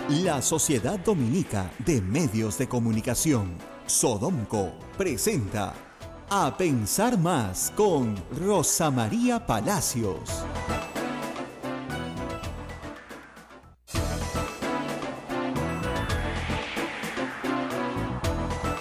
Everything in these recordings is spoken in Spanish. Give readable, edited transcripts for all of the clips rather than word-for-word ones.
La Sociedad Dominica de Medios de Comunicación, Sodomco, presenta A Pensar Más con Rosa María Palacios.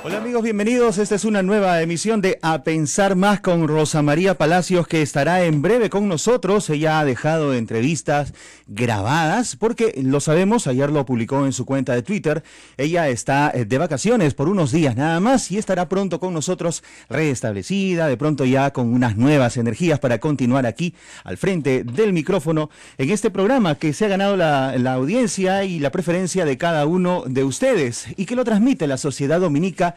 Hola amigos, bienvenidos. Esta es una nueva emisión de A Pensar Más con Rosa María Palacios, que estará en breve con nosotros. Ella ha dejado entrevistas grabadas porque lo sabemos, ayer lo publicó en su cuenta de Twitter. Ella está de vacaciones por unos días nada más y estará pronto con nosotros restablecida, de pronto ya con unas nuevas energías para continuar aquí al frente del micrófono en este programa que se ha ganado la audiencia y la preferencia de cada uno de ustedes y que lo transmite la Sociedad Dominica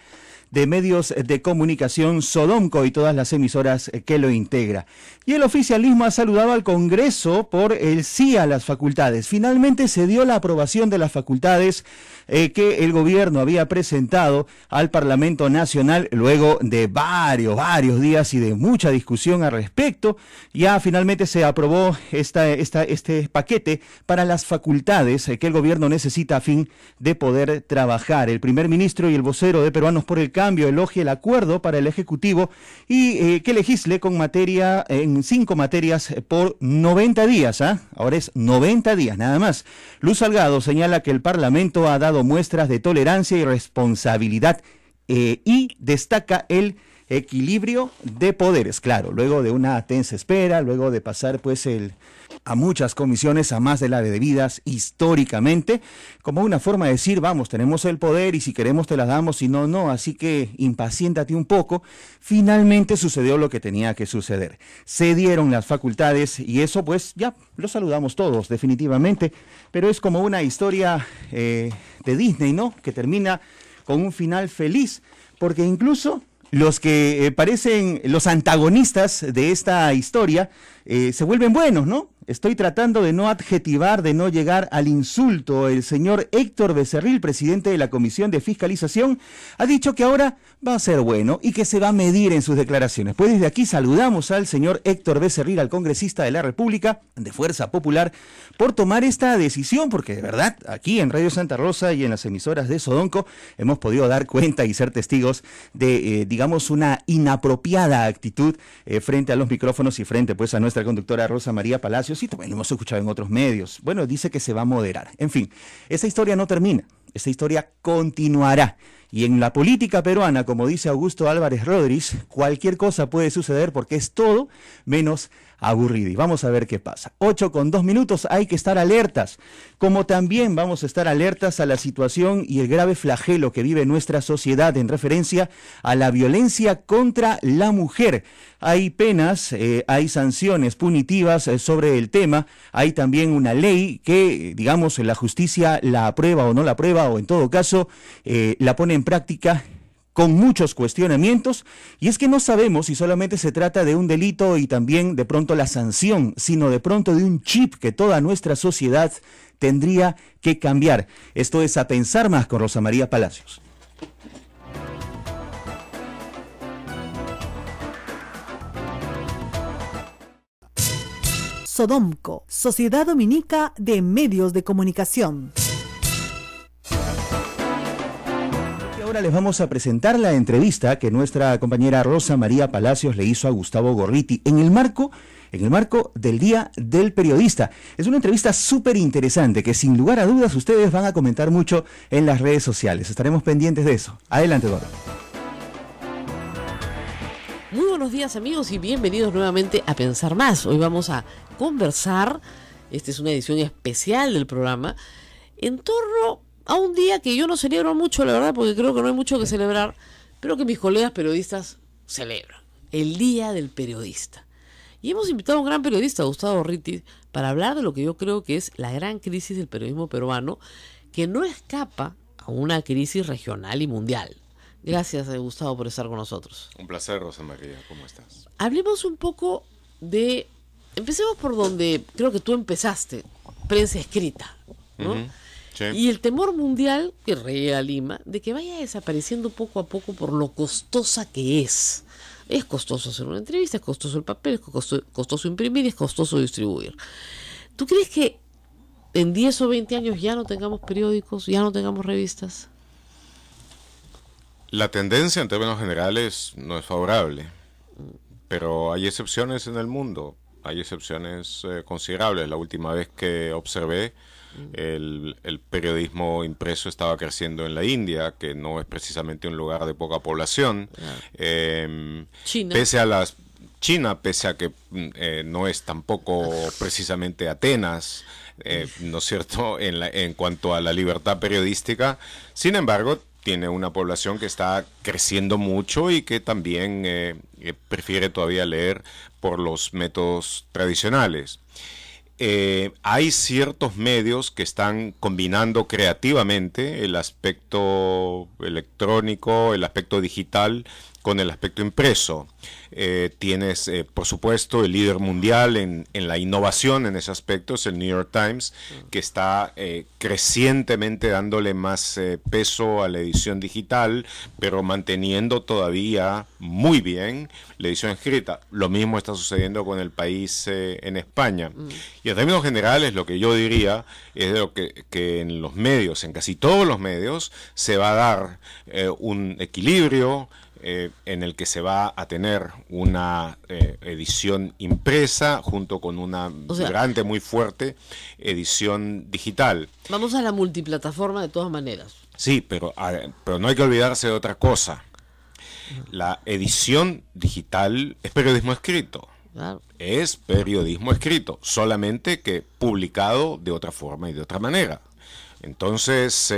de Medios de Comunicación, Sodomco, y todas las emisoras que lo integra. Y el oficialismo ha saludado al Congreso por el sí a las facultades. Finalmente se dio la aprobación de las facultades que el gobierno había presentado al Parlamento Nacional luego de varios días y de mucha discusión al respecto. Ya finalmente se aprobó este paquete para las facultades que el gobierno necesita a fin de poder trabajar. El primer ministro y el vocero de Peruanos por el Cambio elogia el acuerdo para el Ejecutivo y que legisle con materia en 5 materias por 90 días. Ahora es 90 días nada más. Luz Salgado señala que el Parlamento ha dado muestras de tolerancia y responsabilidad y destaca el equilibrio de poderes. Claro, luego de una tensa espera, luego de pasar a muchas comisiones, a más de la debidas históricamente, como una forma de decir, vamos, tenemos el poder y si queremos te las damos, si no, no, así que impaciéntate un poco. Finalmente sucedió lo que tenía que suceder. Se dieron las facultades y eso pues ya lo saludamos todos definitivamente, pero es como una historia de Disney, ¿no? Que termina con un final feliz, porque incluso los que parecen los antagonistas de esta historia se vuelven buenos, ¿no? Estoy tratando de no adjetivar, de no llegar al insulto. El señor Héctor Becerril, presidente de la Comisión de Fiscalización, ha dicho que ahora va a ser bueno y que se va a medir en sus declaraciones. Pues desde aquí saludamos al señor Héctor Becerril, al congresista de la República de Fuerza Popular, por tomar esta decisión, porque de verdad aquí en Radio Santa Rosa y en las emisoras de Sodomco hemos podido dar cuenta y ser testigos de, digamos, una inapropiada actitud frente a los micrófonos y frente pues a nuestra conductora Rosa María Palacios, y también lo hemos escuchado en otros medios. Bueno, dice que se va a moderar. En fin, esa historia no termina, esa historia continuará. Y en la política peruana, como dice Augusto Álvarez Rodríguez, cualquier cosa puede suceder porque es todo menos aburrido. Y vamos a ver qué pasa. 8:02, hay que estar alertas. Como también vamos a estar alertas a la situación y el grave flagelo que vive nuestra sociedad en referencia a la violencia contra la mujer. Hay penas, hay sanciones punitivas sobre el tema. Hay también una ley que, digamos, la justicia la aprueba o no la aprueba, o en todo caso la pone en práctica con muchos cuestionamientos, y es que no sabemos si solamente se trata de un delito y también de pronto la sanción, sino de pronto de un chip que toda nuestra sociedad tendría que cambiar. Esto es A Pensar Más con Rosa María Palacios. Sodomco, Sociedad Dominica de Medios de Comunicación. Ahora les vamos a presentar la entrevista que nuestra compañera Rosa María Palacios le hizo a Gustavo Gorriti en el marco del Día del Periodista. Es una entrevista súper interesante que sin lugar a dudas ustedes van a comentar mucho en las redes sociales. Estaremos pendientes de eso. Adelante, Gordo. Muy buenos días amigos y bienvenidos nuevamente a Pensar Más. Hoy vamos a conversar, esta es una edición especial del programa, en torno a un día que yo no celebro mucho, la verdad, porque creo que no hay mucho que celebrar, pero que mis colegas periodistas celebran, el Día del Periodista. Y hemos invitado a un gran periodista, Gustavo Gorriti, para hablar de lo que yo creo que es la gran crisis del periodismo peruano, que no escapa a una crisis regional y mundial. Gracias, Gustavo, por estar con nosotros. Un placer, Rosa María, ¿cómo estás? Hablemos un poco de... Empecemos por donde creo que tú empezaste, prensa escrita, ¿no? Uh-huh. Sí. Y el temor mundial que reía Lima de que vaya desapareciendo poco a poco por lo costosa que es. Es costoso hacer una entrevista, es costoso el papel, es costoso imprimir, es costoso distribuir. ¿Tú crees que en 10 o 20 años ya no tengamos periódicos, ya no tengamos revistas? La tendencia en términos generales no es favorable, pero hay excepciones en el mundo, hay excepciones considerables. La última vez que observé, el periodismo impreso estaba creciendo en la India, que no es precisamente un lugar de poca población. China. Pese a que no es tampoco precisamente Atenas, ¿no es cierto?, en cuanto a la libertad periodística. Sin embargo, tiene una población que está creciendo mucho y que también prefiere todavía leer por los métodos tradicionales. Hay ciertos medios que están combinando creativamente el aspecto electrónico, el aspecto digital con el aspecto impreso. Tienes, por supuesto, el líder mundial en la innovación en ese aspecto, es el New York Times, que está crecientemente dándole más peso a la edición digital, pero manteniendo todavía muy bien la edición escrita. Lo mismo está sucediendo con El País en España. Y en términos generales, lo que yo diría es de lo que en los medios, en casi todos los medios, se va a dar un equilibrio en el que se va a tener una edición impresa junto con una grande, muy fuerte edición digital. Vamos a la multiplataforma de todas maneras. Sí, pero no hay que olvidarse de otra cosa. La edición digital es periodismo escrito. Claro. Es periodismo escrito, solamente que publicado de otra forma y de otra manera. Entonces,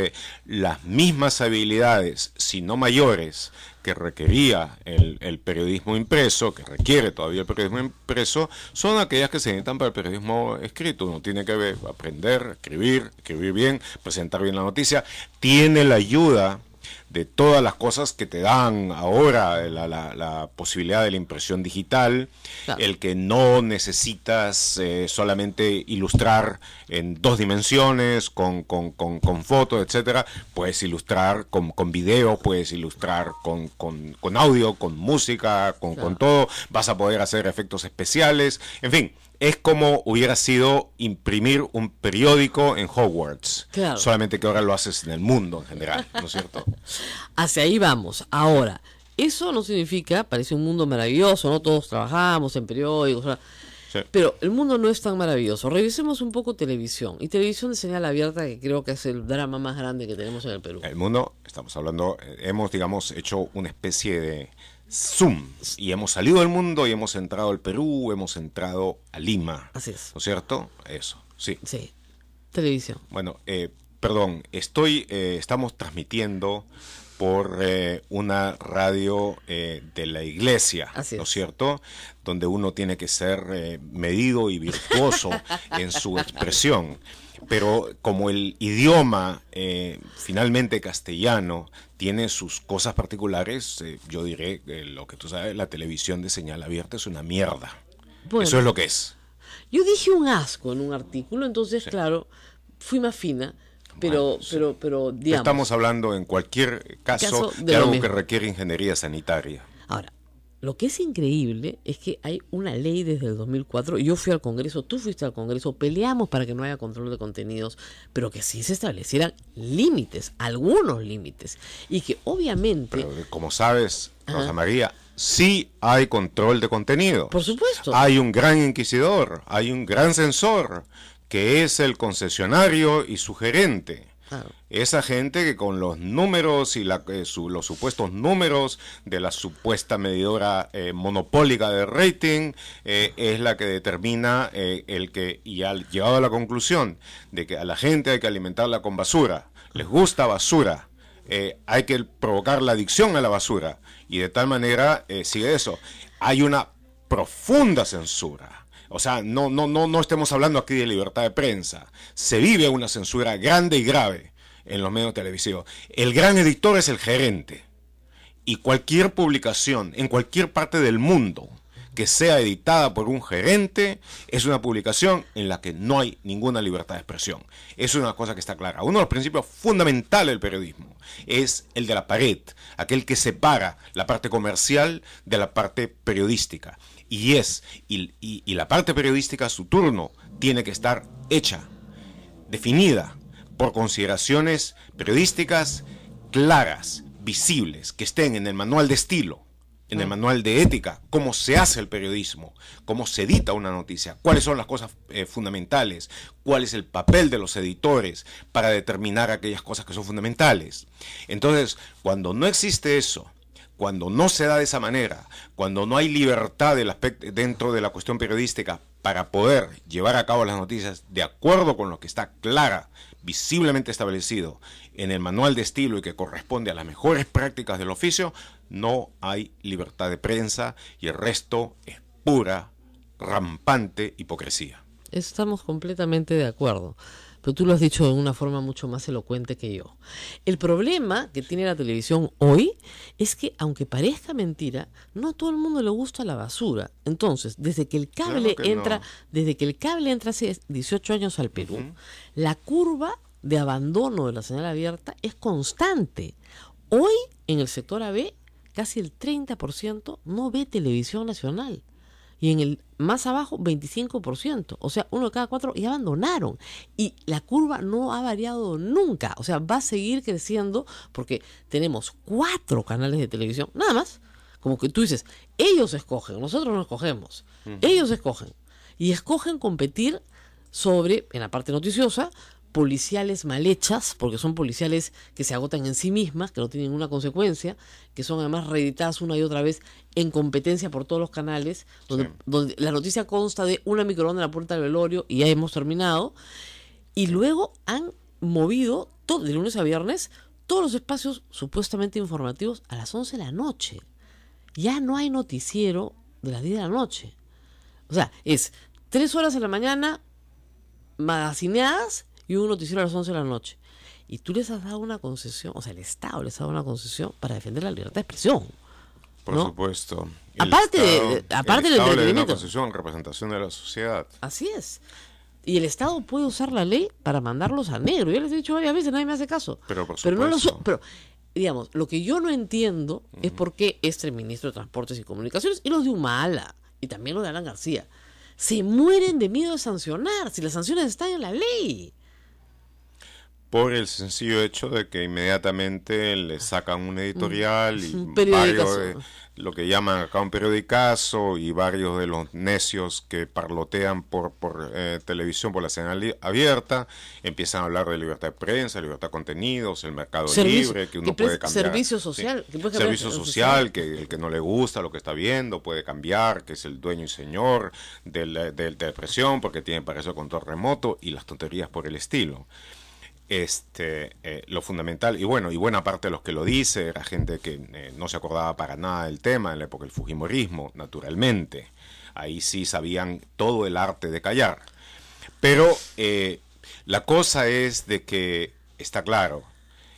las mismas habilidades, si no mayores, que requería el periodismo impreso, que requiere todavía el periodismo impreso, son aquellas que se necesitan para el periodismo escrito. Uno tiene que aprender, escribir bien, presentar bien la noticia. Tiene la ayuda de todas las cosas que te dan ahora la posibilidad de la impresión digital, claro. El que no necesitas solamente ilustrar en 2 dimensiones, con fotos, etcétera. Puedes ilustrar con video, puedes ilustrar con audio, con música, claro. Con todo. Vas a poder hacer efectos especiales, en fin. Es como hubiera sido imprimir un periódico en Hogwarts, claro. Solamente que ahora lo haces en el mundo en general, ¿no es cierto? Hacia ahí vamos. Ahora, eso no significa, parece un mundo maravilloso, ¿no? Todos trabajamos en periódicos, sí. Pero el mundo no es tan maravilloso. Revisemos un poco televisión. Y televisión de señal abierta, que creo que es el drama más grande que tenemos en el Perú. El mundo, estamos hablando, hemos, digamos, hecho una especie de zoom, y hemos salido del mundo y hemos entrado al Perú, hemos entrado a Lima. Así es. ¿No es cierto? Eso, sí. Sí, televisión. Bueno, perdón, estamos transmitiendo por una radio de la iglesia, ¿no es cierto? Donde uno tiene que ser medido y virtuoso en su expresión. Pero como el idioma finalmente castellano tiene sus cosas particulares, yo diré que lo que tú sabes, la televisión de señal abierta es una mierda. Bueno, eso es lo que es. Yo dije un asco en un artículo, entonces sí. Claro, fui más fina, pero digamos. Estamos hablando en cualquier caso de algo que requiere ingeniería sanitaria. Ahora, lo que es increíble es que hay una ley desde el 2004, yo fui al Congreso, tú fuiste al Congreso, peleamos para que no haya control de contenidos, pero que sí se establecieran límites, algunos límites, y que obviamente... Pero como sabes, Rosa María, sí hay control de contenido. Por supuesto. Hay un gran inquisidor, hay un gran censor, que es el concesionario y su gerente. Claro. Esa gente que con los números y los supuestos números de la supuesta medidora monopólica de rating es la que determina y ha llegado a la conclusión de que a la gente hay que alimentarla con basura, les gusta basura, hay que provocar la adicción a la basura, y de tal manera sigue eso. Hay una profunda censura. O sea, no estemos hablando aquí de libertad de prensa. Se vive una censura grande y grave en los medios televisivos. El gran editor es el gerente. Y cualquier publicación en cualquier parte del mundo que sea editada por un gerente es una publicación en la que no hay ninguna libertad de expresión. Es una cosa que está clara. Uno de los principios fundamentales del periodismo es el de la pared, aquel que separa la parte comercial de la parte periodística. Y la parte periodística, a su turno, tiene que estar hecha definida por consideraciones periodísticas claras, visibles, que estén en el manual de estilo, en el manual de ética, cómo se hace el periodismo, cómo se edita una noticia, cuáles son las cosas fundamentales, cuál es el papel de los editores para determinar aquellas cosas que son fundamentales. Entonces, cuando no existe eso, cuando no se da de esa manera, cuando no hay libertad dentro de la cuestión periodística para poder llevar a cabo las noticias de acuerdo con lo que está clara, visiblemente establecido en el manual de estilo y que corresponde a las mejores prácticas del oficio, no hay libertad de prensa y el resto es pura, rampante hipocresía. Estamos completamente de acuerdo, pero tú lo has dicho de una forma mucho más elocuente que yo. El problema que tiene la televisión hoy es que, aunque parezca mentira, no a todo el mundo le gusta la basura. Entonces, desde que el cable entra hace 18 años al Perú, la curva de abandono de la señal abierta es constante. Hoy, en el sector AB, casi el 30% no ve televisión nacional. Y en el más abajo, 25%. O sea, 1 de cada 4 ya abandonaron. Y la curva no ha variado nunca. O sea, va a seguir creciendo porque tenemos 4 canales de televisión, nada más. Como que tú dices, ellos escogen, nosotros no escogemos. Ellos escogen. Y escogen competir sobre, en la parte noticiosa, policiales mal hechas, porque son policiales que se agotan en sí mismas, que no tienen ninguna consecuencia, que son además reeditadas una y otra vez en competencia por todos los canales, donde la noticia consta de una microonda en la puerta del velorio y ya hemos terminado, y luego han movido de lunes a viernes todos los espacios supuestamente informativos a las 11 de la noche. Ya no hay noticiero de las 10 de la noche. O sea, es 3 horas en la mañana magazineadas y un noticiero a las 11 de la noche. Y tú les has dado una concesión, o sea, el Estado les ha dado una concesión para defender la libertad de expresión. Por supuesto. Aparte del entretenimiento. Una concesión, representación de la sociedad. Así es. Y el Estado puede usar la ley para mandarlos a negro. Yo les he dicho varias veces, nadie me hace caso. Pero por supuesto. Pero digamos, lo que yo no entiendo es por qué este ministro de Transportes y Comunicaciones y los de Humala, y también los de Alan García, se mueren de miedo de sancionar, si las sanciones están en la ley. Por el sencillo hecho de que inmediatamente le sacan un editorial y periodicazo. varios de lo que llaman acá un periodicazo y varios de los necios que parlotean por televisión, por la señal abierta, empiezan a hablar de libertad de prensa, libertad de contenidos, el mercado libre, que uno puede cambiar. Servicio social. Sí, que puede cambiar servicio social, que el que no le gusta lo que está viendo puede cambiar, que es el dueño y señor de la presión porque tiene para eso control remoto y las tonterías por el estilo. Lo fundamental, y buena parte de los que lo dice era gente que no se acordaba para nada del tema en la época del fujimorismo, naturalmente. Ahí sí sabían todo el arte de callar. Pero la cosa es de que, está claro,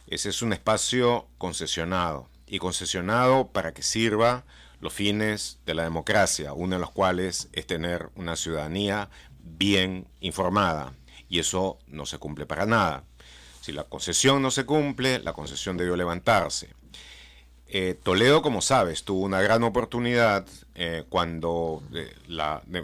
ese es un espacio concesionado, y concesionado para que sirva los fines de la democracia, uno de los cuales es tener una ciudadanía bien informada, y eso no se cumple para nada. Si la concesión no se cumple, la concesión debió levantarse. Toledo, como sabes, tuvo una gran oportunidad cuando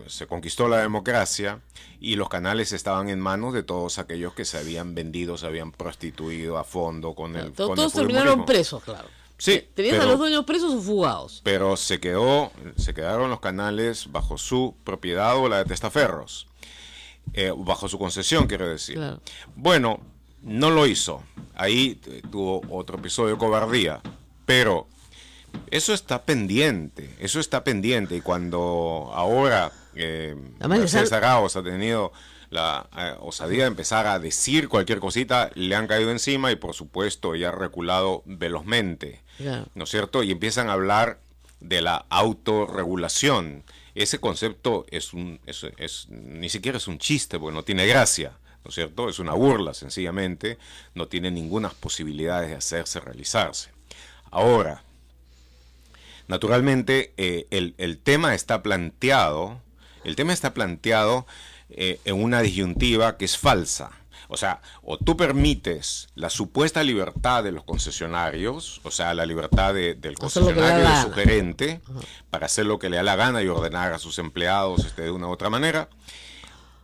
se conquistó la democracia y los canales estaban en manos de todos aquellos que se habían vendido, se habían prostituido a fondo con el Todos terminaron presos, claro. Sí, tenías a los dueños presos o fugados. Pero se quedaron los canales bajo su propiedad o la de testaferros. Bajo su concesión, quiero decir. Claro. Bueno, no lo hizo. Ahí tuvo otro episodio de cobardía. Pero eso está pendiente. Y cuando ahora Mercedes Arauz ha tenido la osadía de empezar a decir cualquier cosita, le han caído encima y por supuesto ella ha reculado velozmente. Claro. ¿No es cierto? Y empiezan a hablar de la autorregulación. Ese concepto ni siquiera es un chiste, porque no tiene gracia, ¿no es cierto? Es una burla, sencillamente, no tiene ninguna posibilidad de hacerse, realizarse. Ahora, naturalmente, el tema está planteado en una disyuntiva que es falsa. O sea, o tú permites la supuesta libertad de los concesionarios, o sea, la libertad del concesionario, de su gerente, para hacer lo que le da la gana y ordenar a sus empleados de una u otra manera,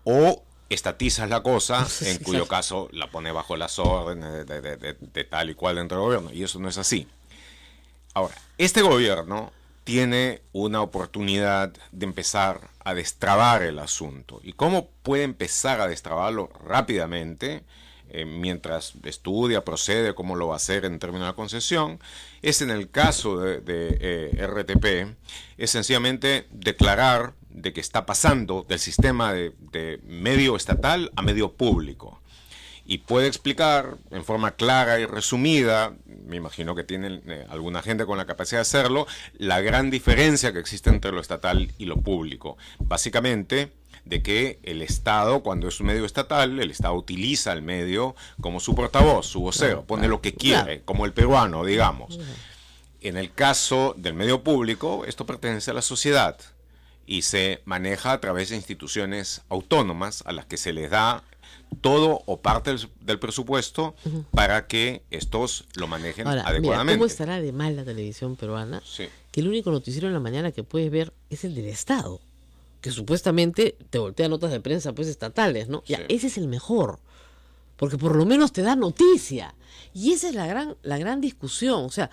o estatizas la cosa, en Sí, cuyo claro. caso la pone bajo las órdenes de tal y cual dentro del gobierno, y eso no es así. Ahora, este gobierno tiene una oportunidad de empezar a destrabar el asunto. ¿Y cómo puede empezar a destrabarlo rápidamente? Mientras estudia, procede, cómo lo va a hacer en términos de la concesión, es en el caso de RTP, es sencillamente declarar de que está pasando del sistema de medio estatal a medio público. Y puede explicar en forma clara y resumida, me imagino que tiene alguna gente con la capacidad de hacerlo, la gran diferencia que existe entre lo estatal y lo público. Básicamente, de que el Estado, cuando es un medio estatal, el Estado utiliza el medio como su portavoz, su vocero, pone lo que quiere, como el peruano, digamos. En el caso del medio público, esto pertenece a la sociedad y se maneja a través de instituciones autónomas a las que se les da todo o parte del presupuesto para que estos lo manejen Ahora, mira, adecuadamente. ¿cómo estará de mal la televisión peruana? Sí. Que el único noticiero en la mañana que puedes ver es el del Estado, que supuestamente te voltea notas de prensa pues estatales, ¿no? Ya, Sí. ese es el mejor, porque por lo menos te da noticia. Y esa es la gran discusión. O sea,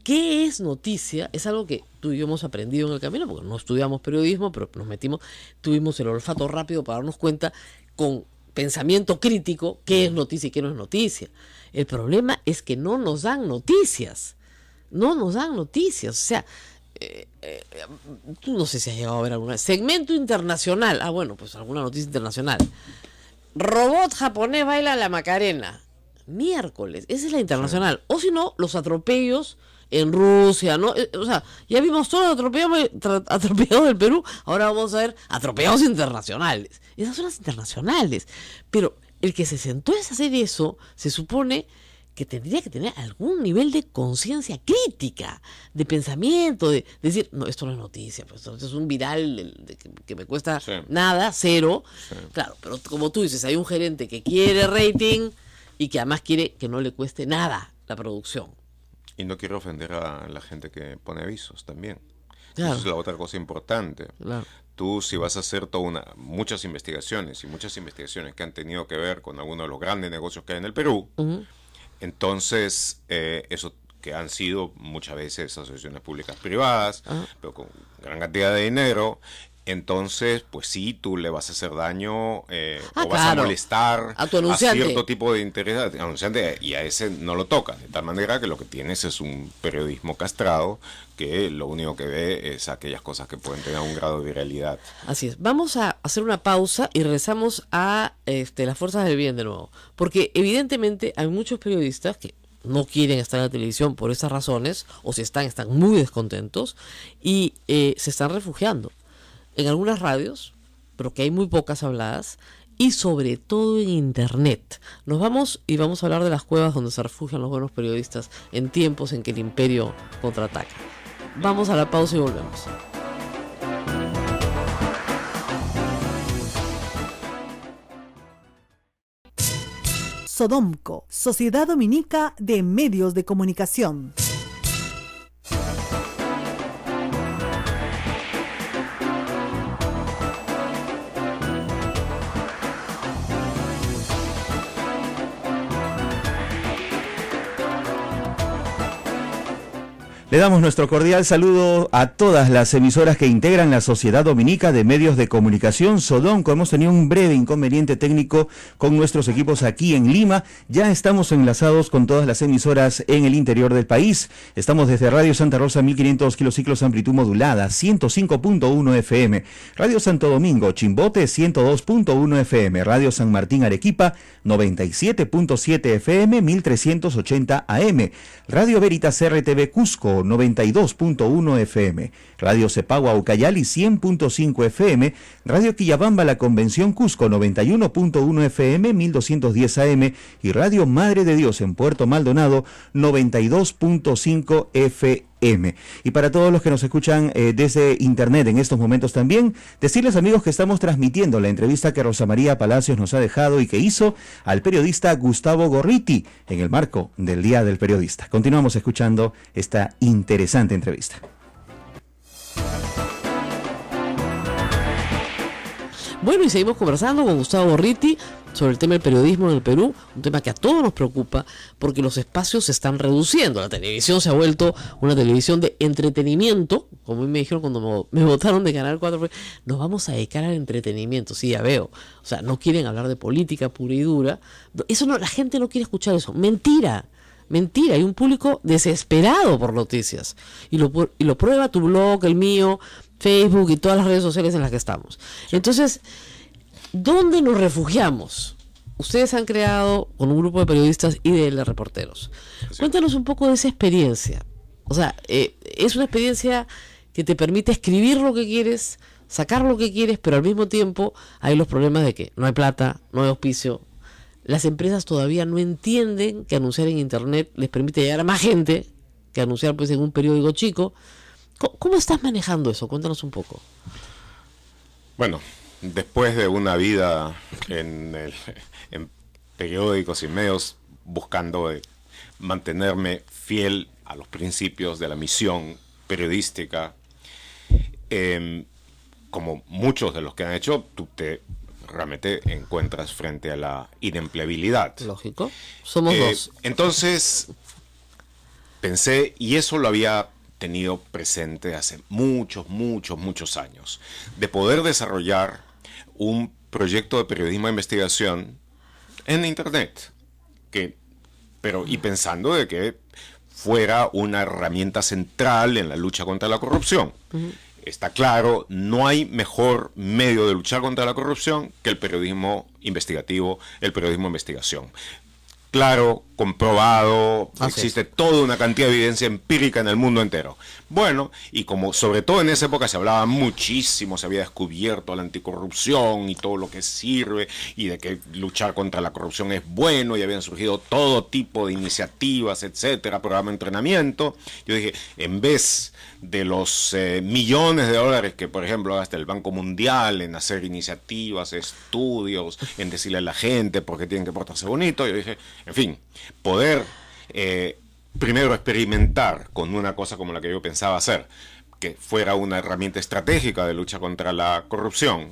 ¿qué es noticia? Es algo que tú y yo hemos aprendido en el camino, porque no estudiamos periodismo, pero nos metimos, tuvimos el olfato rápido para darnos cuenta con pensamiento crítico qué es noticia y qué no es noticia. El problema es que no nos dan noticias. No nos dan noticias. O sea, tú no sé si has llegado a ver alguna segmento internacional. Ah, bueno, pues alguna noticia internacional. Robot japonés baila la Macarena. Miércoles, esa es la internacional. O si no, los atropellos en Rusia, ¿no? O sea, ya vimos todos los atropellados del Perú, ahora vamos a ver atropellados internacionales. Esas son las internacionales. Pero el que se sentó a hacer eso, se supone que tendría que tener algún nivel de conciencia crítica, de pensamiento, de decir, no, esto no es noticia, pues esto es un viral que me cuesta nada, cero. Sí. Claro, pero como tú dices, hay un gerente que quiere rating y que además quiere que no le cueste nada la producción. Y no quiero ofender a la gente que pone avisos también. Claro. Eso es la otra cosa importante. Claro. Tú, si vas a hacer muchas investigaciones que han tenido que ver con algunos de los grandes negocios que hay en el Perú, entonces eso que han sido muchas veces asociaciones públicas privadas, pero con gran cantidad de dinero, entonces, pues sí, tú le vas a hacer daño o vas a molestar a tu anunciante, a cierto tipo de interés anunciante, y a ese no lo toca, de tal manera que lo que tienes es un periodismo castrado que lo único que ve es aquellas cosas que pueden tener un grado de viralidad. Así es. Vamos a hacer una pausa y regresamos a las fuerzas del bien de nuevo, porque evidentemente hay muchos periodistas que no quieren estar en la televisión por esas razones, o si están muy descontentos y se están refugiando en algunas radios, pero que hay muy pocas habladas, y sobre todo en internet. Nos vamos y vamos a hablar de las cuevas donde se refugian los buenos periodistas en tiempos en que el imperio contraataca. Vamos a la pausa y volvemos. Sodomco, Sociedad Dominica de Medios de Comunicación. Le damos nuestro cordial saludo a todas las emisoras que integran la Sociedad Dominica de Medios de Comunicación, Sodomco. Hemos tenido un breve inconveniente técnico con nuestros equipos aquí en Lima. Ya estamos enlazados con todas las emisoras en el interior del país. Estamos desde Radio Santa Rosa, 1500 kilociclos amplitud modulada, 105.1 FM. Radio Santo Domingo, Chimbote, 102.1 FM. Radio San Martín, Arequipa, 97.7 FM, 1380 AM. Radio Veritas RTV Cusco, 92.1 FM, Radio Cepagua Ucayali 100.5 FM, Radio Quillabamba La Convención Cusco 91.1 FM, 1210 AM y Radio Madre de Dios en Puerto Maldonado 92.5 FM. Y para todos los que nos escuchan desde internet en estos momentos también, decirles, amigos, que estamos transmitiendo la entrevista que Rosa María Palacios nos ha dejado y que hizo al periodista Gustavo Gorriti en el marco del Día del Periodista. Continuamos escuchando esta interesante entrevista. Bueno, y seguimos conversando con Gustavo Gorriti sobre el tema del periodismo en el Perú, un tema que a todos nos preocupa porque los espacios se están reduciendo. La televisión se ha vuelto una televisión de entretenimiento, como me dijeron cuando me votaron de Canal 4, nos vamos a dedicar al entretenimiento. Sí, ya veo. O sea, no quieren hablar de política pura y dura. Eso no, la gente no quiere escuchar eso. Mentira. Mentira, hay un público desesperado por noticias. Y lo prueba tu blog, el mío, Facebook y todas las redes sociales en las que estamos. Entonces, ¿dónde nos refugiamos? Ustedes han creado con un grupo de periodistas y de reporteros. Sí. Cuéntanos un poco de esa experiencia. O sea, es una experiencia que te permite escribir lo que quieres, sacar lo que quieres, pero al mismo tiempo hay los problemas de que no hay plata, no hay auspicio. Las empresas todavía no entienden que anunciar en internet les permite llegar a más gente que anunciar pues en un periódico chico. ¿Cómo estás manejando eso? Cuéntanos un poco. Bueno, después de una vida en periódicos y medios buscando mantenerme fiel a los principios de la misión periodística, como muchos de los que han hecho, tú realmente encuentras frente a la inempleabilidad. Lógico. Somos dos. Entonces pensé, y eso lo había tenido presente hace muchos años, de poder desarrollar un proyecto de periodismo de investigación en internet, y pensando de que fuera una herramienta central en la lucha contra la corrupción. Está claro, no hay mejor medio de luchar contra la corrupción que el periodismo investigativo, el periodismo de investigación. Claro, comprobado, existe toda una cantidad de evidencia empírica en el mundo entero. Bueno, y como sobre todo en esa época se hablaba muchísimo, se había descubierto la anticorrupción y todo lo que sirve, y de que luchar contra la corrupción es bueno, y habían surgido todo tipo de iniciativas, etcétera, programa de entrenamiento. Yo dije, en vez de los millones de dólares que, por ejemplo, gasta el Banco Mundial en hacer iniciativas, estudios, en decirle a la gente por qué tienen que portarse bonito, yo dije, en fin, poder primero experimentar con una cosa como la que yo pensaba hacer, que fuera una herramienta estratégica de lucha contra la corrupción.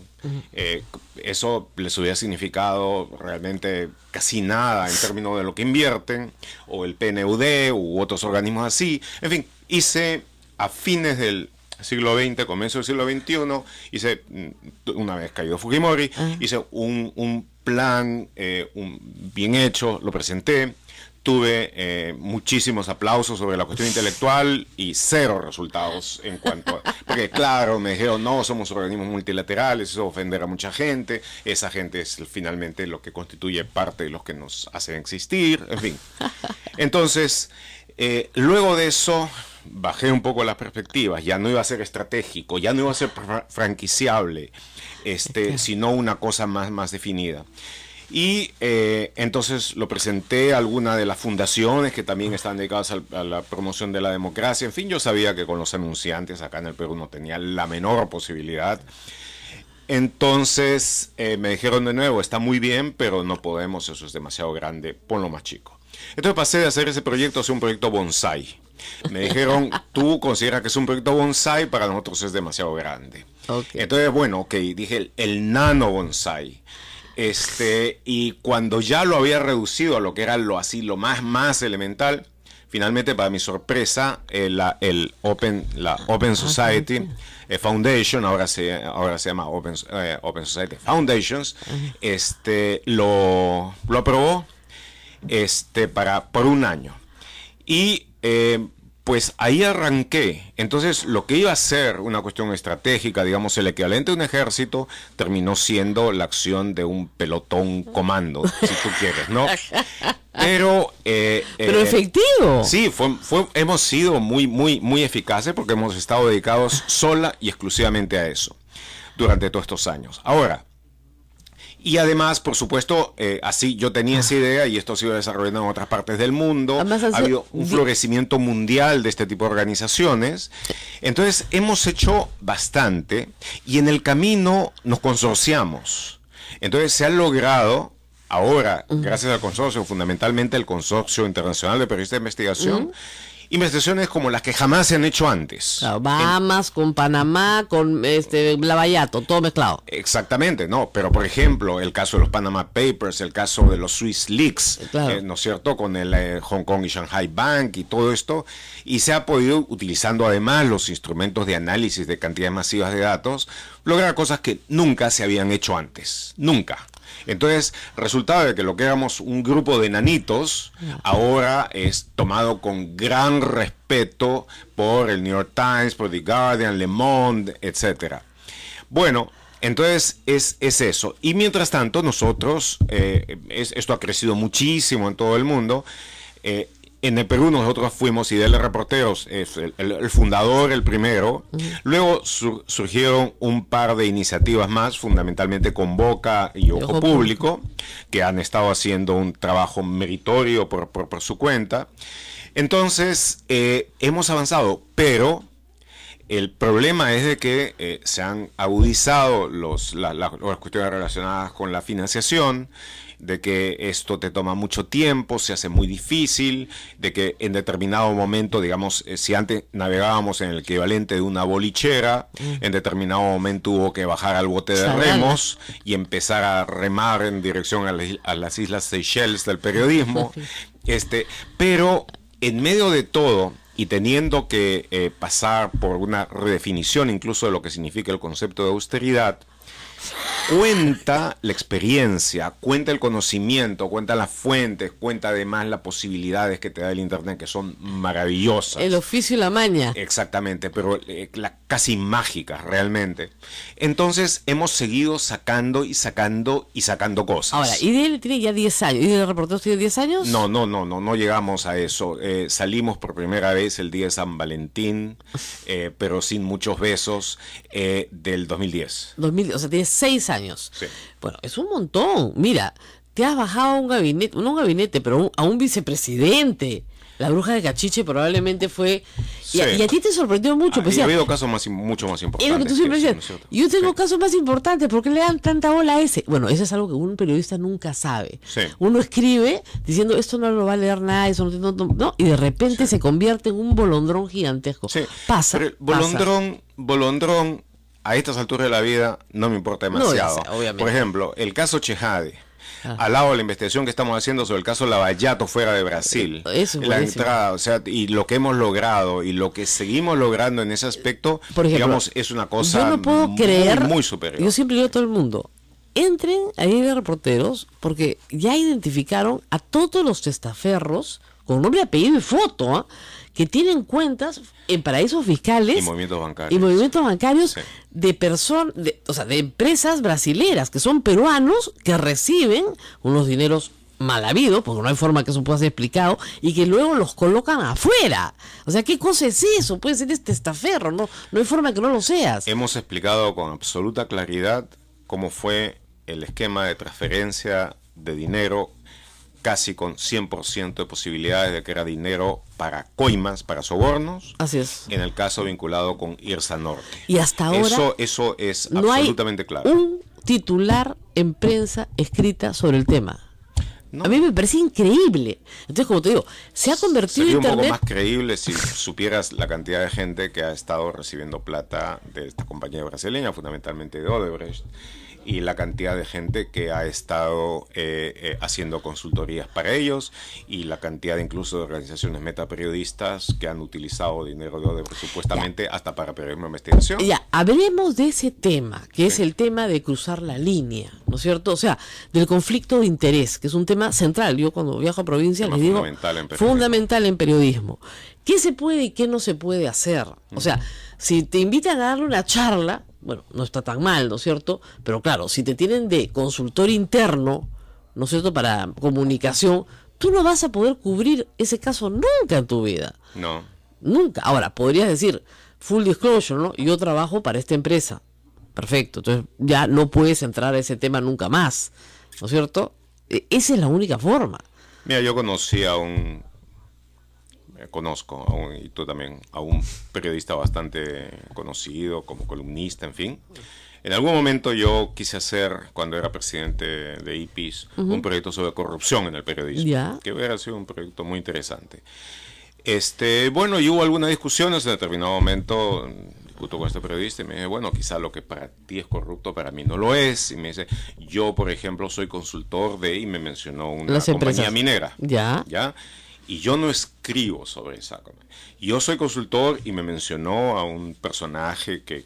Eso les hubiera significado realmente casi nada en términos de lo que invierten, o el PNUD u otros organismos así. En fin, hice a fines del siglo XX, comienzo del siglo XXI, hice, una vez caído Fujimori, hice un plan bien hecho, lo presenté, tuve muchísimos aplausos sobre la cuestión intelectual y cero resultados en cuanto a... Porque claro, me dijeron, no, somos organismos multilaterales, eso ofender a mucha gente, esa gente es finalmente lo que constituye parte de los que nos hacen existir, en fin. Entonces, luego de eso, bajé un poco las perspectivas, ya no iba a ser estratégico, ya no iba a ser franquiciable, sino una cosa más definida. Y entonces lo presenté a alguna de las fundaciones que también están dedicadas a la promoción de la democracia. En fin, yo sabía que con los anunciantes acá en el Perú no tenía la menor posibilidad. Entonces me dijeron de nuevo, está muy bien, pero no podemos, eso es demasiado grande, ponlo más chico. Entonces pasé de hacer ese proyecto a hacer un proyecto bonsai. Me dijeron, tú consideras que es un proyecto bonsai, para nosotros es demasiado grande. Entonces, bueno, ok, dije el nano bonsai. Y cuando ya lo había reducido a lo que era lo más elemental, finalmente, para mi sorpresa, la Open Society Foundation, ahora se llama Open Society Foundations, lo aprobó por un año. Y pues ahí arranqué. Entonces, lo que iba a ser una cuestión estratégica, digamos, el equivalente a un ejército, terminó siendo la acción de un pelotón comando, si tú quieres, ¿no? Pero efectivo. Sí, hemos sido muy eficaces porque hemos estado dedicados sola y exclusivamente a eso durante todos estos años. Ahora, y además, por supuesto, así yo tenía esa idea y esto se iba desarrollando en otras partes del mundo. Además, ha habido un florecimiento mundial de este tipo de organizaciones. Entonces, hemos hecho bastante y en el camino nos consorciamos. Entonces, se ha logrado ahora, gracias al consorcio, fundamentalmente el Consorcio Internacional de Periodistas de Investigación, investigaciones como las que jamás se han hecho antes. Claro, Bahamas con Panamá, con Lavallato, todo mezclado. Exactamente, no, pero por ejemplo, el caso de los Panama Papers, el caso de los Swiss Leaks, claro. ¿no es cierto?, con el Hong Kong y Shanghai Bank y todo esto, y se ha podido, utilizando además los instrumentos de análisis de cantidades masivas de datos, lograr cosas que nunca se habían hecho antes, nunca. Entonces, resultado de que lo que éramos un grupo de nanitos, ahora es tomado con gran respeto por el New York Times, por The Guardian, Le Monde, etcétera. Bueno, entonces es eso. Y mientras tanto, nosotros, esto ha crecido muchísimo en todo el mundo. En el Perú nosotros fuimos IDL Reporteros, el fundador, el primero. Luego surgieron un par de iniciativas más, fundamentalmente Convoca y Ojo Público, que han estado haciendo un trabajo meritorio por su cuenta. Entonces, hemos avanzado, pero el problema es de que se han agudizado las cuestiones relacionadas con la financiación, de que esto te toma mucho tiempo, se hace muy difícil, de que en determinado momento, digamos, si antes navegábamos en el equivalente de una bolichera, en determinado momento hubo que bajar al bote de remos y empezar a remar en dirección a las Islas Seychelles del periodismo. Pero en medio de todo, y teniendo que pasar por una redefinición incluso de lo que significa el concepto de austeridad, cuenta la experiencia, cuenta el conocimiento, cuenta las fuentes, cuenta además las posibilidades que te da el Internet, que son maravillosas. El oficio y la maña. Exactamente, pero casi mágicas realmente. Entonces hemos seguido sacando y sacando y sacando cosas. Ahora, IDL tiene ya 10 años. ¿IDL Reporteros tiene 10 años? No llegamos a eso. Salimos por primera vez el día de San Valentín, pero sin muchos besos, del 2010. O sea, tienes 6 años. Sí. Bueno, es un montón. Mira, te has bajado a un gabinete, no un gabinete, pero a un vicepresidente. La bruja de Cachiche probablemente fue... Sí. Y a ti te sorprendió mucho. Y ha habido casos mucho más importantes. Es lo que tú siempre decías. ¿No es Yo tengo sí. casos más importantes. ¿Por qué le dan tanta bola a ese? Bueno, eso es algo que un periodista nunca sabe. Sí. Uno escribe diciendo, esto no lo va a leer nadie, eso no, y de repente se convierte en un bolondrón gigantesco. Sí. Pasa. Pero el bolondrón, a estas alturas de la vida, no me importa demasiado. No, obviamente. Por ejemplo, el caso Chejade. Al lado de la investigación que estamos haciendo sobre el caso Lavallato fuera de Brasil, eso es la buenísimo. entrada, o sea, y lo que hemos logrado y lo que seguimos logrando en ese aspecto, Por ejemplo, digamos, es una cosa yo no puedo muy, creer, muy superior. Yo siempre digo a todo el mundo, entren ahí de reporteros, porque ya identificaron a todos los testaferros con nombre, apellido y foto, que tienen cuentas en paraísos fiscales Y movimientos bancarios. Sí. de personas, o sea, de empresas brasileras que son peruanos que reciben unos dineros mal habidos, porque no hay forma que eso pueda ser explicado, y que luego los colocan afuera. O sea, ¿qué cosa es eso? Puede ser testaferro, no hay forma que no lo seas. Hemos explicado con absoluta claridad cómo fue el esquema de transferencia de dinero, casi con 100% de posibilidades de que era dinero para coimas, para sobornos. Así es. En el caso vinculado con Irsa Norte. Y hasta ahora eso es no absolutamente hay claro. un titular en prensa escrita sobre el tema. No. A mí me parece increíble. Entonces, como te digo, se ha convertido Sería Internet... un poco más creíble si supieras la cantidad de gente que ha estado recibiendo plata de esta compañía brasileña, fundamentalmente de Odebrecht, y la cantidad de gente que ha estado haciendo consultorías para ellos, y la cantidad incluso de organizaciones metaperiodistas que han utilizado dinero de Odebrecht supuestamente hasta para periodismo de investigación. Ya, hablemos de ese tema, que es el tema de cruzar la línea, ¿no es cierto? O sea, del conflicto de interés, que es un tema central. Yo cuando viajo a provincia les digo, fundamental en periodismo. ¿Qué se puede y qué no se puede hacer? O sea, si te invitan a darle una charla, bueno, no está tan mal, ¿no es cierto? Pero claro, si te tienen de consultor interno, ¿no es cierto?, para comunicación, tú no vas a poder cubrir ese caso nunca en tu vida. No. Nunca. Ahora, podrías decir, full disclosure, ¿no? Yo trabajo para esta empresa. Perfecto. Entonces ya no puedes entrar a ese tema nunca más, ¿no es cierto? Esa es la única forma. Mira, yo conozco, y tú también, a un periodista bastante conocido como columnista, en fin. En algún momento yo quise hacer, cuando era presidente de IPIS, un proyecto sobre corrupción en el periodismo, ¿Ya? que hubiera sido un proyecto muy interesante. Bueno, y hubo algunas discusiones en determinado momento. Discuto con este periodista y me dice, bueno, quizá lo que para ti es corrupto, para mí no lo es. Y me dice, yo, por ejemplo, soy consultor y me mencionó una Las compañía empresas. minera. Ya. Y yo no escribo sobre esa compañía. Yo soy consultor y me mencionó a un personaje que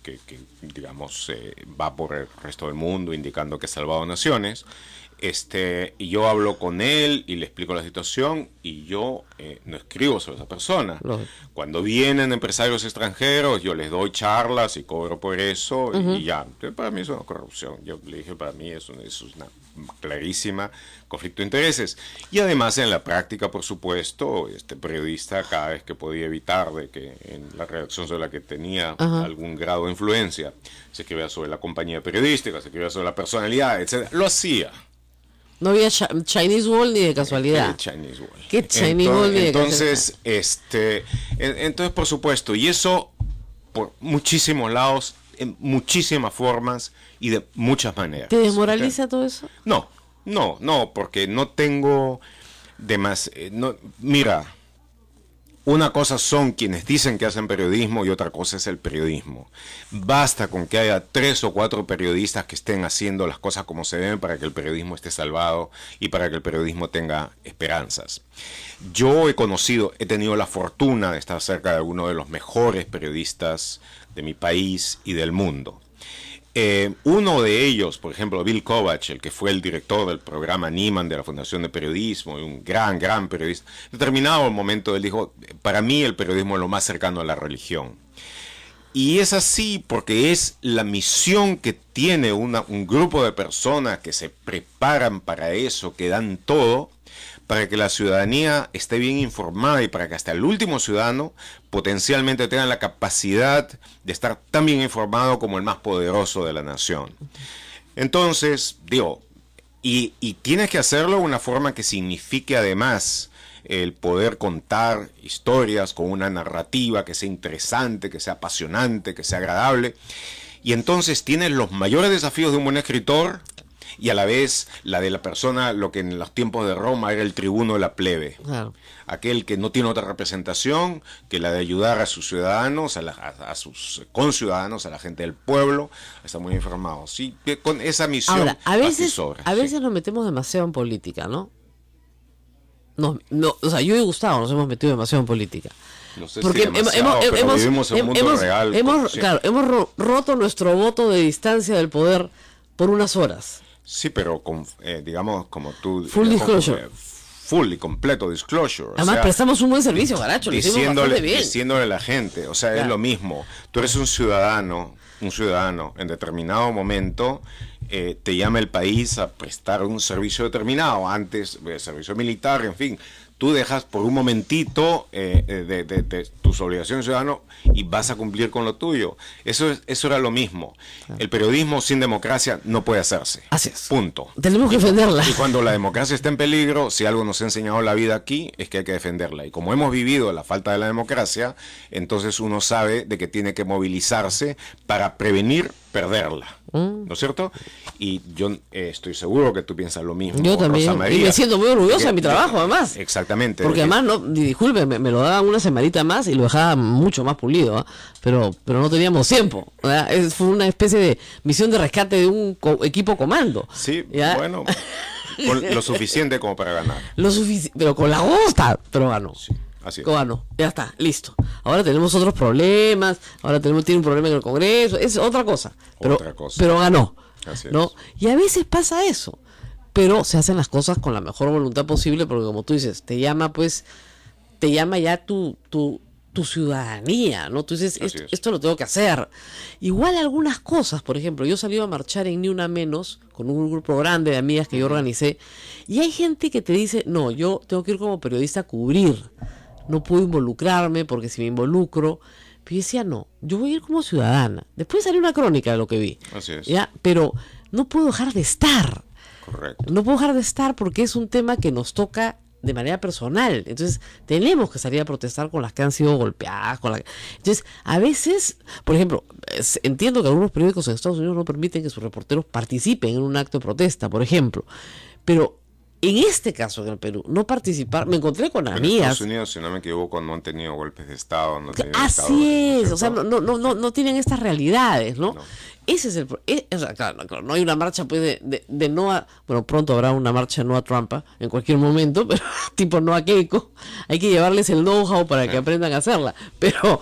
digamos, va por el resto del mundo indicando que ha salvado naciones. Y yo hablo con él y le explico la situación y yo no escribo sobre esa persona. Lógico. Cuando vienen empresarios extranjeros, yo les doy charlas y cobro por eso y ya. Entonces, para mí es una corrupción. Yo le dije, para mí es una clarísima conflicto de intereses. Y además en la práctica, por supuesto, este periodista cada vez que podía evitar de que en la redacción sobre la que tenía algún grado de influencia, se escribía sobre la compañía periodística, se escribía sobre la personalidad, etcétera, lo hacía. No había Chinese Wall ni de casualidad. Chinese Wall. ¿Qué Chinese Wall ni de Entonces, entonces, por supuesto, y eso por muchísimos lados, en muchísimas formas y de muchas maneras. ¿Te desmoraliza todo eso? No, porque no tengo mira, una cosa son quienes dicen que hacen periodismo y otra cosa es el periodismo. Basta con que haya 3 o 4 periodistas que estén haciendo las cosas como se deben para que el periodismo esté salvado y para que el periodismo tenga esperanzas. Yo he tenido la fortuna de estar cerca de uno de los mejores periodistas de mi país y del mundo. Uno de ellos, por ejemplo, Bill Kovach, el que fue el director del programa Nieman de la Fundación de Periodismo, y un gran periodista, en determinado momento él dijo, para mí el periodismo es lo más cercano a la religión. Y es así porque es la misión que tiene un grupo de personas que se preparan para eso, que dan todo, para que la ciudadanía esté bien informada y para que hasta el último ciudadano potencialmente tenga la capacidad de estar tan bien informado como el más poderoso de la nación. Entonces, y tienes que hacerlo de una forma que signifique además el poder contar historias con una narrativa que sea interesante, que sea apasionante, que sea agradable. Y entonces tienes los mayores desafíos de un buen escritor y a la vez la de la persona, lo que en los tiempos de Roma era el tribuno de la plebe. Claro. Aquel que no tiene otra representación que la de ayudar a sus ciudadanos, a sus conciudadanos, a la gente del pueblo, a estar muy informados. Sí, que con esa misión. Ahora, a veces sí. nos metemos demasiado en política, ¿no? O sea, yo y Gustavo nos hemos metido demasiado en política. No sé porque si demasiado, pero vivimos en un mundo real. Hemos roto nuestro voto de distancia del poder por unas horas. Sí, pero digamos, como tú... Full disclosure. Full y completo disclosure. Además, prestamos un buen servicio, Garacho, lo hicimos bastante bien. Diciéndole a la gente, o sea, es lo mismo. Tú eres un ciudadano, en determinado momento te llama el país a prestar un servicio determinado, antes, servicio militar, en fin. Tú dejas por un momentito de tus obligaciones ciudadanos y vas a cumplir con lo tuyo. Eso era lo mismo. El periodismo sin democracia no puede hacerse. Así es. Punto. Tenemos que defenderla. Y cuando la democracia está en peligro, si algo nos ha enseñado la vida aquí, es que hay que defenderla. Y como hemos vivido la falta de la democracia, entonces uno sabe de que tiene que movilizarse para prevenir perderla. ¿No es cierto? Y yo estoy seguro que tú piensas lo mismo. Yo también. Rosa María. Y me siento muy orgullosa de mi trabajo, además. Exactamente. Porque además, disculpe, me lo daban una semanita más y lo dejaba mucho más pulido, ¿eh? pero no teníamos tiempo. Fue una especie de misión de rescate de un equipo comando. Sí, ¿ya? bueno, con lo suficiente como para ganar. Pero con la gusta, pero ganó. Sí, así es. Ganó, ya está, listo. Ahora tenemos otros problemas, tiene un problema en el Congreso, es otra cosa. Pero ganó. Así ¿no? es. Y a veces pasa eso. Pero se hacen las cosas con la mejor voluntad posible, porque como tú dices, te llama ya tu ciudadanía, ¿no? Tú dices, esto lo tengo que hacer. Igual algunas cosas, por ejemplo, yo salí a marchar en Ni Una Menos con un grupo grande de amigas que yo organicé, y hay gente que te dice, no, yo tengo que ir como periodista a cubrir, no puedo involucrarme porque si me involucro. Pero yo decía, no, yo voy a ir como ciudadana. Después salió una crónica de lo que vi. Así es. ¿Ya? Pero no puedo dejar de estar. Correcto. No puedo dejar de estar porque es un tema que nos toca de manera personal. Entonces, tenemos que salir a protestar con las que han sido golpeadas. Entonces, a veces, por ejemplo, entiendo que algunos periódicos en Estados Unidos no permiten que sus reporteros participen en un acto de protesta, por ejemplo. Pero en este caso en el Perú, no participar, me encontré con En amigas. Estados Unidos, si no me equivoco, no han tenido golpes de Estado. No han tenido Así Estado, es, o sea, no tienen estas realidades, ¿no? No. Ese es o sea, claro, no hay una marcha pues de no a, bueno, pronto habrá una marcha no a Trump en cualquier momento, pero tipo no a Keiko, hay que llevarles el know-how para que aprendan a hacerla, pero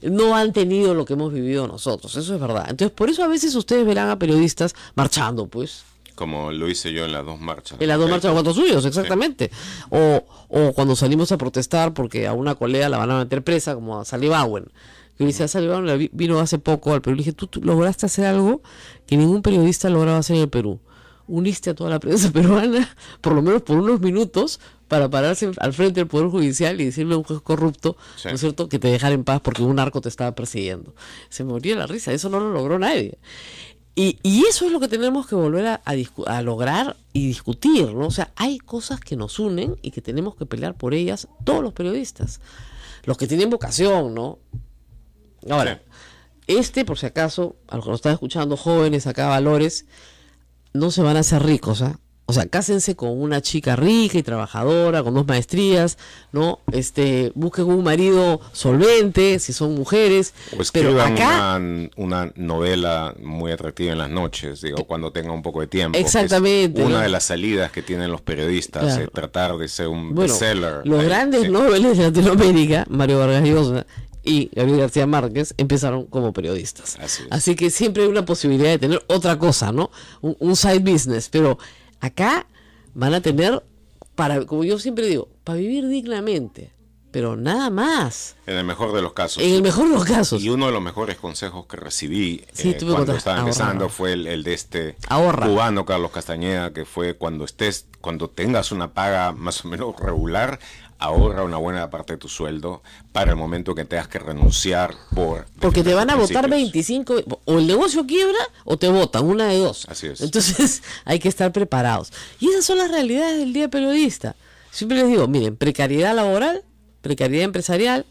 no han tenido lo que hemos vivido nosotros, eso es verdad. Entonces, por eso a veces ustedes verán a periodistas marchando, pues. Como lo hice yo en las 2 marchas. En las 2 marchas de Aguantos Suyos, exactamente. Sí. O cuando salimos a protestar porque a una colega la van a meter presa, como a Sally Bowen. Yo le decía, Sally Bowen vino hace poco al Perú. Le dije, tú lograste hacer algo que ningún periodista lograba hacer en el Perú. Uniste a toda la prensa peruana, por lo menos por unos minutos, para pararse al frente del Poder Judicial y decirle a un juez corrupto, sí, ¿no es cierto?, que te dejara en paz porque un narco te estaba persiguiendo. Se moría la risa, eso no lo logró nadie. Y eso es lo que tenemos que volver a lograr y discutir, ¿no? O sea, hay cosas que nos unen y que tenemos que pelear por ellas todos los periodistas, los que tienen vocación, ¿no? Ahora, por si acaso, a los que nos están escuchando, jóvenes acá, valores, no se van a hacer ricos, ¿ah? O sea, cásense con una chica rica y trabajadora, con 2 maestrías, ¿no? Busquen un marido solvente, si son mujeres. O escriban pero acá, una novela muy atractiva en las noches, digo, cuando tenga un poco de tiempo. Exactamente. Es una de las salidas que tienen los periodistas, claro, tratar de ser un bestseller. Los grandes noveles de Latinoamérica, Mario Vargas Llosa y Gabriel García Márquez, empezaron como periodistas. Así que siempre hay una posibilidad de tener otra cosa, ¿no? Un side business, pero acá van a tener, como yo siempre digo, para vivir dignamente, pero nada más. En el mejor de los casos. En el mejor de los casos. Y uno de los mejores consejos que recibí cuando estaba empezando fue el de cubano Carlos Castañeda, que fue cuando tengas una paga más o menos regular, ahorra una buena parte de tu sueldo para el momento que tengas que renunciar porque te van a votar 25, o el negocio quiebra o te votan, una de dos. Así es. Entonces hay que estar preparados. Y esas son las realidades del día periodista. Siempre les digo, miren, precariedad laboral, precariedad empresarial,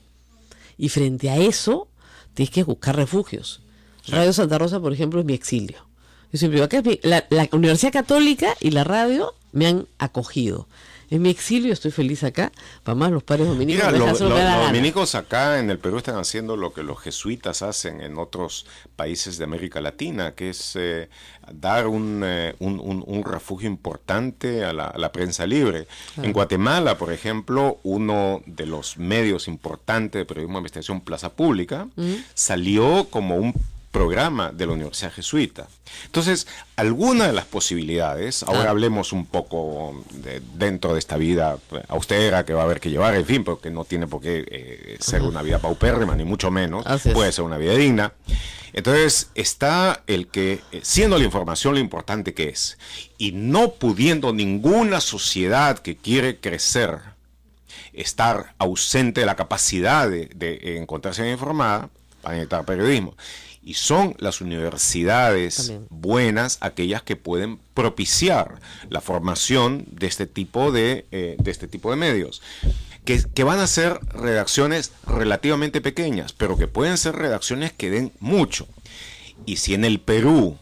y frente a eso tienes que buscar refugios. Sí. Radio Santa Rosa, por ejemplo, es mi exilio. Yo siempre digo, acá la Universidad Católica y la radio me han acogido. En mi exilio estoy feliz acá. Para más los padres dominicos. Mira, los dominicos acá en el Perú están haciendo lo que los jesuitas hacen en otros países de América Latina, que es dar un refugio importante a la prensa libre. Ah. En Guatemala, por ejemplo, uno de los medios importantes de periodismo de investigación, Plaza Pública, salió como un programa de la Universidad Jesuita. Entonces, alguna de las posibilidades, ahora hablemos un poco dentro de esta vida austera que va a haber que llevar, en fin, porque no tiene por qué ser una vida paupérrima, ni mucho menos, puede ser una vida digna. Entonces, está el que, siendo la información lo importante que es, y no pudiendo ninguna sociedad que quiere crecer estar ausente de la capacidad de encontrarse bien informada, para necesitar periodismo. Y son las universidades buenas aquellas que pueden propiciar la formación de este tipo de medios, que van a ser redacciones relativamente pequeñas, pero que pueden ser redacciones que den mucho. Y si en el Perú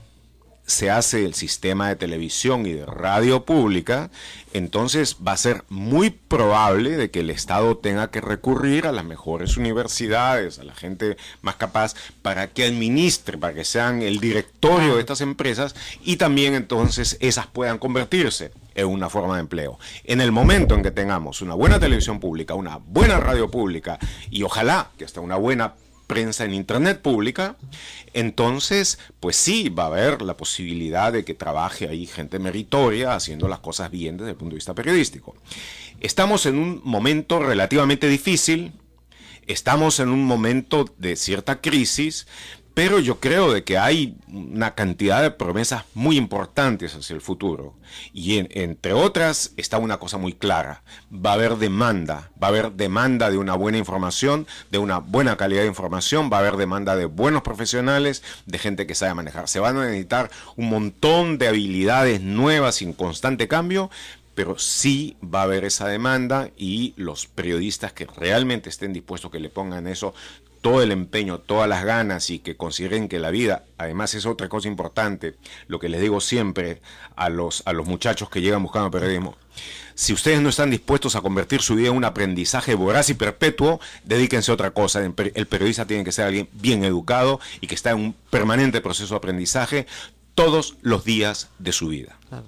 se hace el sistema de televisión y de radio pública, entonces va a ser muy probable de que el Estado tenga que recurrir a las mejores universidades, a la gente más capaz, para que administre, para que sean el directorio de estas empresas, y también entonces esas puedan convertirse en una forma de empleo. En el momento en que tengamos una buena televisión pública, una buena radio pública, y ojalá que hasta una buena prensa en internet pública, entonces pues sí va a haber la posibilidad de que trabaje ahí gente meritoria haciendo las cosas bien desde el punto de vista periodístico. Estamos en un momento relativamente difícil, estamos en un momento de cierta crisis, pero yo creo de que hay una cantidad de promesas muy importantes hacia el futuro. Y entre otras está una cosa muy clara. Va a haber demanda de una buena información, de una buena calidad de información, va a haber demanda de buenos profesionales, de gente que sabe manejar. Se van a necesitar un montón de habilidades nuevas en constante cambio, pero sí va a haber esa demanda, y los periodistas que realmente estén dispuestos, que le pongan eso todo el empeño, todas las ganas y que consideren que la vida, además es otra cosa importante, lo que les digo siempre a los muchachos que llegan buscando periodismo, si ustedes no están dispuestos a convertir su vida en un aprendizaje voraz y perpetuo, dedíquense a otra cosa. El periodista tiene que ser alguien bien educado y que está en un permanente proceso de aprendizaje todos los días de su vida. Claro.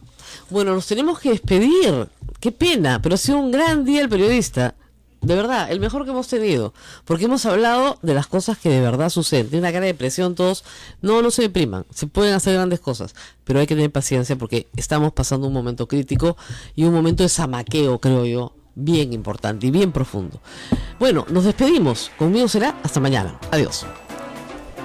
Bueno, nos tenemos que despedir. Qué pena, pero ha sido un gran día el periodista. De verdad, el mejor que hemos tenido. Porque hemos hablado de las cosas que de verdad suceden. Tiene una cara de depresión todos. No se depriman. Se pueden hacer grandes cosas. Pero hay que tener paciencia porque estamos pasando un momento crítico y un momento de zamaqueo, creo yo, bien importante y bien profundo. Bueno, nos despedimos. Conmigo será hasta mañana. Adiós.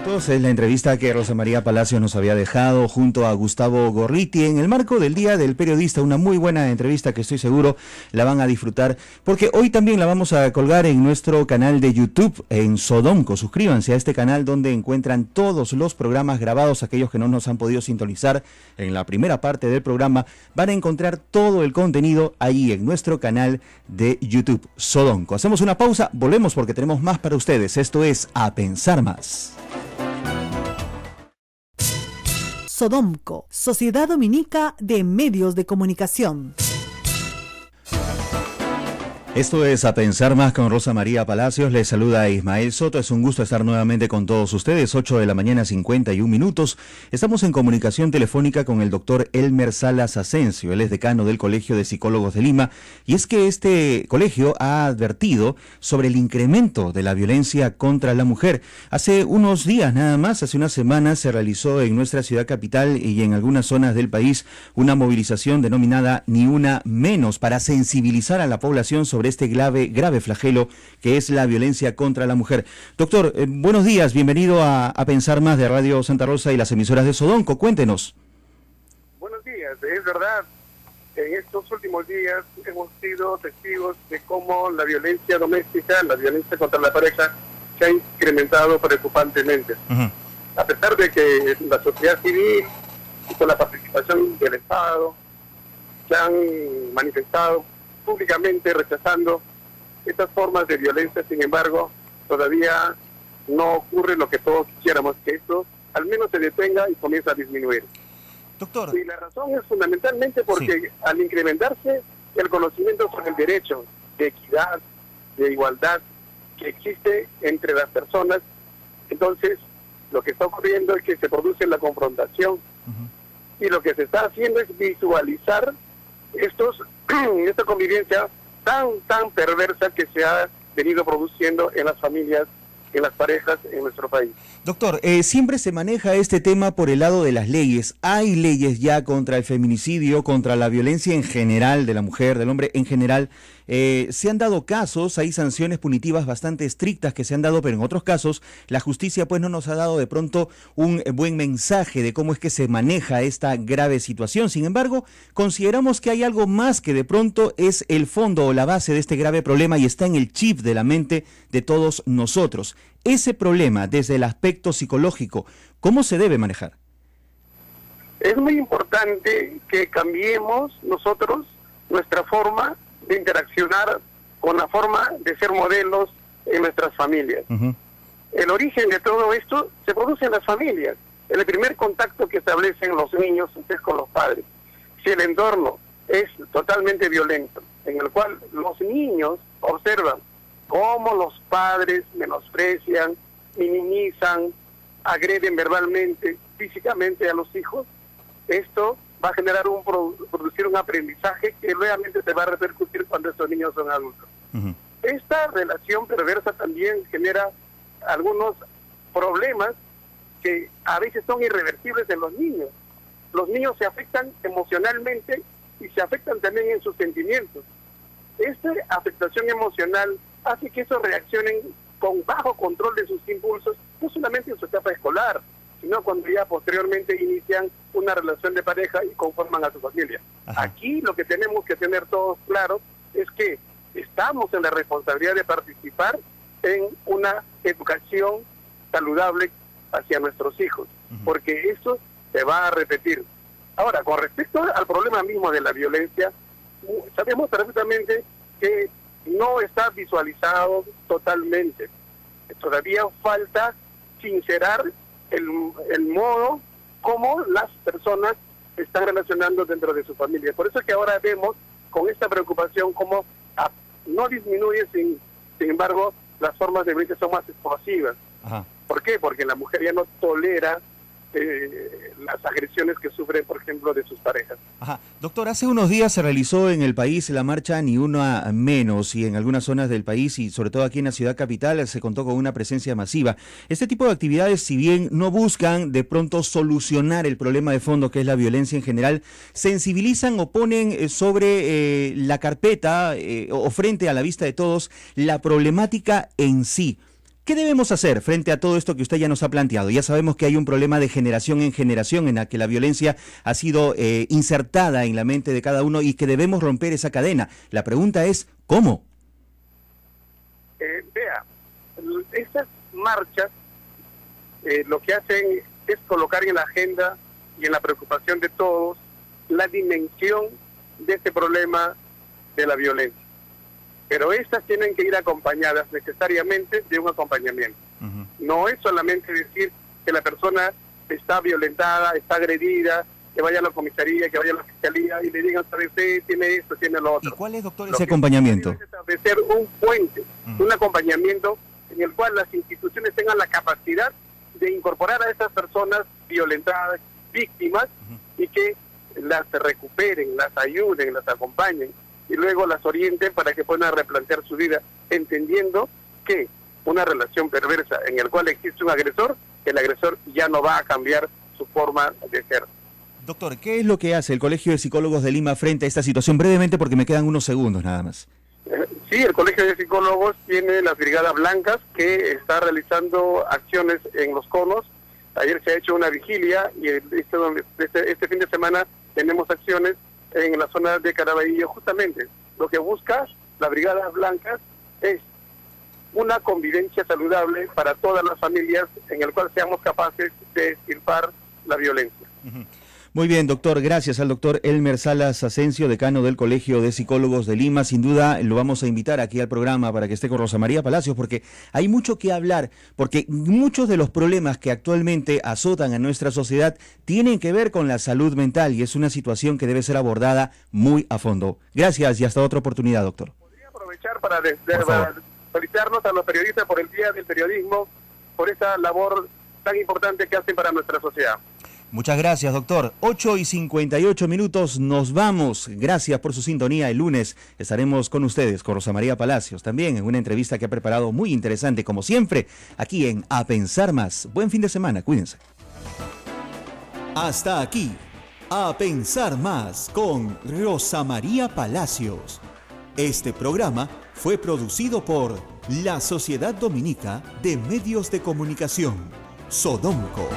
Entonces, la entrevista que Rosa María Palacios nos había dejado junto a Gustavo Gorriti en el marco del Día del Periodista, una muy buena entrevista que estoy seguro la van a disfrutar, porque hoy también la vamos a colgar en nuestro canal de YouTube, en Sodomco. Suscríbanse a este canal donde encuentran todos los programas grabados. Aquellos que no nos han podido sintonizar en la primera parte del programa, van a encontrar todo el contenido ahí en nuestro canal de YouTube, Sodomco. Hacemos una pausa, volvemos porque tenemos más para ustedes. Esto es A Pensar Más. Sodomco, Sociedad Dominica de Medios de Comunicación. Esto es A Pensar Más con Rosa María Palacios. Les saluda Ismael Soto. Es un gusto estar nuevamente con todos ustedes. 8 de la mañana, 51 minutos. Estamos en comunicación telefónica con el doctor Elmer Salas Asensio. Él es decano del Colegio de Psicólogos de Lima. Y es que este colegio ha advertido sobre el incremento de la violencia contra la mujer. Hace unos días nada más, hace unas semanas, se realizó en nuestra ciudad capital y en algunas zonas del país una movilización denominada Ni Una Menos para sensibilizar a la población sobre este grave flagelo que es la violencia contra la mujer. Doctor, buenos días, bienvenido a Pensar Más de Radio Santa Rosa y las emisoras de Sodomco. Cuéntenos. Buenos días, es verdad, en estos últimos días hemos sido testigos de cómo la violencia doméstica, la violencia contra la pareja, se ha incrementado preocupantemente. A pesar de que la sociedad civil y con la participación del Estado se han manifestado públicamente rechazando estas formas de violencia, sin embargo, todavía no ocurre lo que todos quisiéramos, que esto al menos se detenga y comience a disminuir. Doctor. Y la razón es fundamentalmente porque al incrementarse el conocimiento sobre el derecho de equidad, de igualdad que existe entre las personas, entonces lo que está ocurriendo es que se produce la confrontación y lo que se está haciendo es visualizar esta convivencia tan perversa que se ha venido produciendo en las familias, en las parejas en nuestro país. Doctor, siempre se maneja este tema por el lado de las leyes. Hay leyes ya contra el feminicidio, contra la violencia en general de la mujer, del hombre en general. Se han dado casos, hay sanciones punitivas bastante estrictas que se han dado, pero en otros casos la justicia pues no nos ha dado de pronto un buen mensaje de cómo es que se maneja esta grave situación. Sin embargo, consideramos que hay algo más que de pronto es el fondo o la base de este grave problema y está en el chip de la mente de todos nosotros. Ese problema, desde el aspecto psicológico, ¿cómo se debe manejar? Es muy importante que cambiemos nosotros nuestra forma de interaccionar con la forma de ser modelos en nuestras familias. El origen de todo esto se produce en las familias. El primer contacto que establecen los niños es con los padres. Si el entorno es totalmente violento, en el cual los niños observan cómo los padres menosprecian, minimizan, agreden verbalmente, físicamente a los hijos, esto va a generar producir un aprendizaje que realmente se va a repercutir cuando estos niños son adultos. Esta relación perversa también genera algunos problemas que a veces son irreversibles en los niños. Los niños se afectan emocionalmente y se afectan también en sus sentimientos. Esta afectación emocional hace que estos reaccionen con bajo control de sus impulsos, no solamente en su etapa escolar, sino cuando ya posteriormente inician una relación de pareja y conforman a su familia. Aquí lo que tenemos que tener todos claros es que estamos en la responsabilidad de participar en una educación saludable hacia nuestros hijos, porque eso se va a repetir. Ahora, con respecto al problema mismo de la violencia, sabemos perfectamente que no está visualizado totalmente. todavía falta sincerar el modo como las personas se están relacionando dentro de su familia. Por eso es que ahora vemos con esta preocupación cómo no disminuye, sin embargo, las formas de violencia son más explosivas. Ajá. ¿Por qué? Porque la mujer ya no tolera las agresiones que sufren, por ejemplo, de sus parejas. Ajá. Doctor, hace unos días se realizó en el país la marcha Ni Una Menos, y en algunas zonas del país y sobre todo aquí en la ciudad capital se contó con una presencia masiva. Este tipo de actividades, si bien no buscan de pronto solucionar el problema de fondo que es la violencia en general, sensibilizan o ponen sobre la carpeta o frente a la vista de todos la problemática en sí. ¿Qué debemos hacer frente a todo esto que usted ya nos ha planteado? Ya sabemos que hay un problema de generación en generación en la que la violencia ha sido insertada en la mente de cada uno y que debemos romper esa cadena. La pregunta es, ¿cómo? Vea, estas marchas lo que hacen es colocar en la agenda y en la preocupación de todos la dimensión de este problema de la violencia. Pero estas tienen que ir acompañadas necesariamente de un acompañamiento. No es solamente decir que la persona está violentada, está agredida, que vaya a la comisaría, que vaya a la fiscalía y le digan, ¿sabes qué? Tiene esto, tiene lo otro. ¿Y cuál es, doctor, ese acompañamiento? Es establecer un puente, un acompañamiento en el cual las instituciones tengan la capacidad de incorporar a estas personas violentadas, víctimas, y que las recuperen, las ayuden, las acompañen y luego las orienten para que puedan replantear su vida, entendiendo que una relación perversa en la cual existe un agresor, el agresor ya no va a cambiar su forma de ser. Doctor, ¿qué es lo que hace el Colegio de Psicólogos de Lima frente a esta situación? Brevemente, porque me quedan unos segundos nada más. Sí, el Colegio de Psicólogos tiene las Brigadas Blancas que está realizando acciones en los conos. Ayer se ha hecho una vigilia y este fin de semana tenemos acciones en la zona de Caraballo. Justamente lo que busca las Brigadas Blancas es una convivencia saludable para todas las familias en el cual seamos capaces de extirpar la violencia. Muy bien, doctor. Gracias al doctor Elmer Salas Asensio, decano del Colegio de Psicólogos de Lima. Sin duda lo vamos a invitar aquí al programa para que esté con Rosa María Palacios, porque hay mucho que hablar, porque muchos de los problemas que actualmente azotan a nuestra sociedad tienen que ver con la salud mental y es una situación que debe ser abordada muy a fondo. Gracias y hasta otra oportunidad, doctor. Podría aprovechar para felicitarnos a los periodistas por el Día del Periodismo, por esa labor tan importante que hacen para nuestra sociedad. Muchas gracias, doctor. 8:58, nos vamos. Gracias por su sintonía. El lunes estaremos con ustedes, con Rosa María Palacios, también en una entrevista que ha preparado muy interesante, como siempre, aquí en A Pensar Más. Buen fin de semana, cuídense. Hasta aquí, A Pensar Más con Rosa María Palacios. Este programa fue producido por la Sociedad Dominica de Medios de Comunicación, Sodomco.